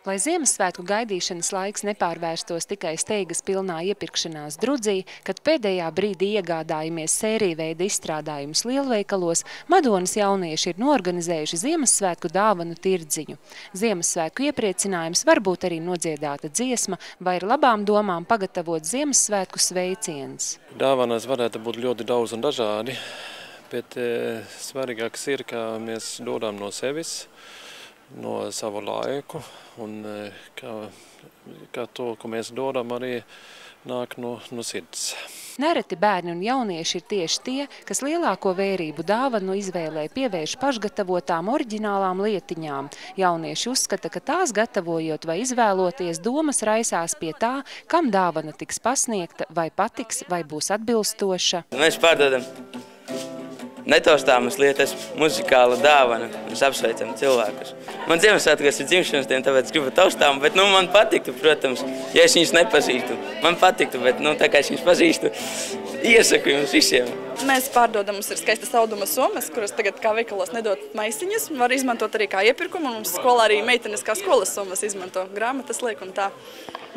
Lai Ziemassvētku gaidīšanas laiks nepārvērstos tikai steigas pilnā iepirkšanās drudzī, kad pēdējā brīdī iegādājamies sērijveida izstrādājumus lielveikalos, Madonas jaunieši ir norganizējuši Ziemassvētku dāvanu tirdziņu. Ziemassvētku iepriecinājums var būt arī nodziedāta dziesma vai ar labām domām pagatavot Ziemassvētku sveiciens. Dāvanas varētu būt ļoti daudz un dažādi, bet svarīgāks ir, ka mēs dodam no sevis, no savu laiku, un kā to, ko mēs dodam, arī nāk no sirds. Nereti bērni un jaunieši ir tieši tie, kas lielāko vērību dāvanu izvēlē pievērš pašgatavotām oriģinālām lietiņām. Jaunieši uzskata, ka tās gatavojot vai izvēloties, domas raisās pie tā, kam dāvana tiks pasniegta, vai patiks, vai būs atbilstoša. Mēs pārdodam netaustāmas lietas, muzikāla dāvana. Mēs apsveicam cilvēkus. Man Ziemassvētkos ir dzimšanas diena, tāpēc gribu taustām, bet man patiktu, protams, ja es viņus nepazīstu. Man patiktu, bet tā kā es viņus pazīstu, iesaku jums visiem. Mēs pārdodam, mums ir skaistas auduma somas, kuras tagad kā veikalos nedod maisiņas. Var izmantot arī kā iepirkumu, un mums skolā arī meitenes kā skolas somas izmanto. Grāmatas liek un tā.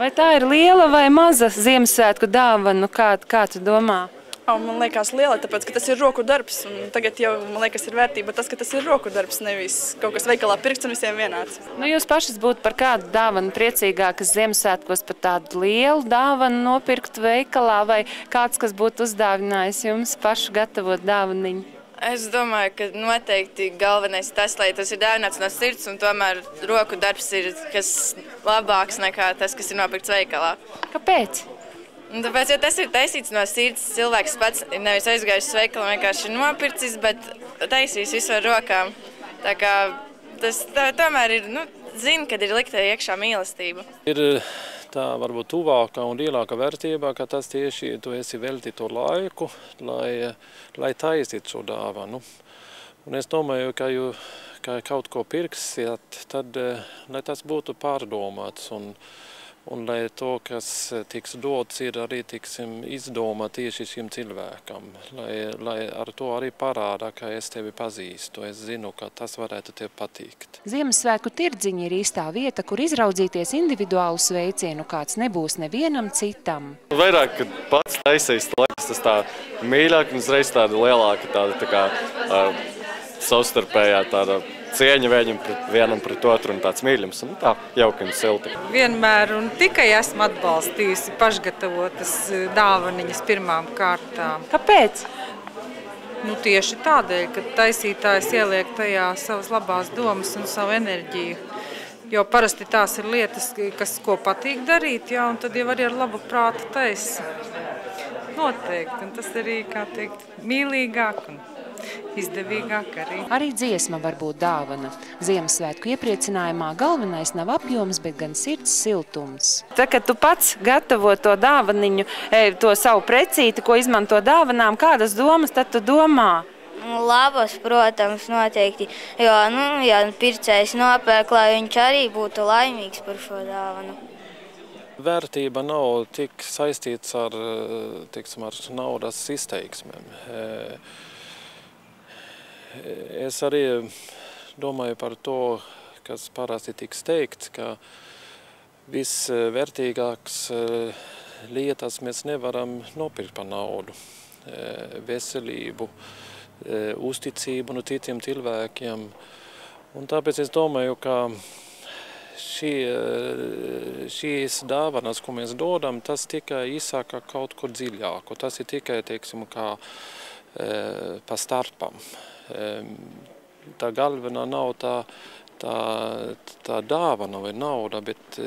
Vai tā ir liela vai maza Ziemassvētku dāvana? Kā tu domā? Man liekas liela, tāpēc, ka tas ir roku darbs. Un tagad jau, man liekas, ir vērtība tas, ka tas ir roku darbs, nevis kaut kas veikalā pirkts un visiem vienāds. Jūs pašas būtu par kādu dāvanu priecīgākas Ziemassvētkos par tādu lielu dāvanu nopirkt veikalā, vai kāds, kas būtu uzdāvinājis jums pašu gatavot dāvaniņu? Es domāju, ka noteikti galvenais tas, lai tas ir dāvināts no sirds, un tomēr roku darbs ir kas labāks nekā tas, kas ir nopirkts veikalā. Kāpēc? Tāpēc, ja tas ir taisīts no sirds, cilvēks pats ir nevis aizgājis uz veikalu, vienkārši nopircis, bet taisīs visu ar rokām. Tā kā tas tomēr ir, zina, kad ir likta iekšā mīlestība. Ir tā varbūt tuvākā un lielākā vērtība, ka tas tieši tu esi veltīt to laiku, lai taisītu šo dāvanu. Un es domāju, ka kaut ko pirksiet, tad lai tas būtu pārdomāts. Un lai to, kas tiks dots, ir arī izdomā tieši šim cilvēkam. Lai ar to arī parāda, ka es tevi pazīstu. Es zinu, ka tas varētu tev patikt. Ziemassvētku tirdziņi ir īstā vieta, kur izraudzīties individuālu sveicienu, kāds nebūs nevienam citam. Vairāk, kad pats taisīs, tas tā mīļāk un uzreiz tāda lielāka tāda savstarpējā tāda cieņa vienam pret otru un tāds mīļums un tā jauki un silti. Vienmēr un tikai esmu atbalstījusi pašgatavotas dāvaniņas pirmām kārtām. Kāpēc? Tieši tādēļ, ka taisītājs ieliek tajā savas labās domas un savu enerģiju. Jo parasti tās ir lietas, ko patīk darīt, un tad jau arī ar labu prātu taisa. Noteikti, un tas arī, kā teikt, mīlīgāk un izdevīgāk arī. Arī dziesma var būt dāvana. Ziemassvētku iepriecinājumā galvenais nav apjoms, bet gan sirds siltums. Tad, kad tu pats gatavo to dāvaniņu, to savu precīti, ko izmanto dāvanām, kādas domas tad tu domā? Labas, protams, noteikti. Jo, ja pircējs nopērk, lai viņš arī būtu laimīgs par šo dāvanu. Vērtība nav tik saistīts ar naudas izteiksmēm. Es arī domāju par to, kas parasti tiks teikts, ka visvērtīgākas lietas mēs nevaram nopirkt par naudu. Veselību, uzticību no citiem cilvēkiem. Un tāpēc es domāju, ka šīs dāvanas, ko mēs dodam, tas tikai izsaka kaut ko dziļāku. Tas ir tikai, kā pa starpam. Tā galvenā nav tā dāvana vai nauda, bet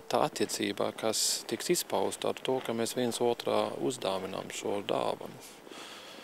tā attiecība, kas tiks izpausta ar to, ka mēs viens otrā uzdāvinām šo dāvanu.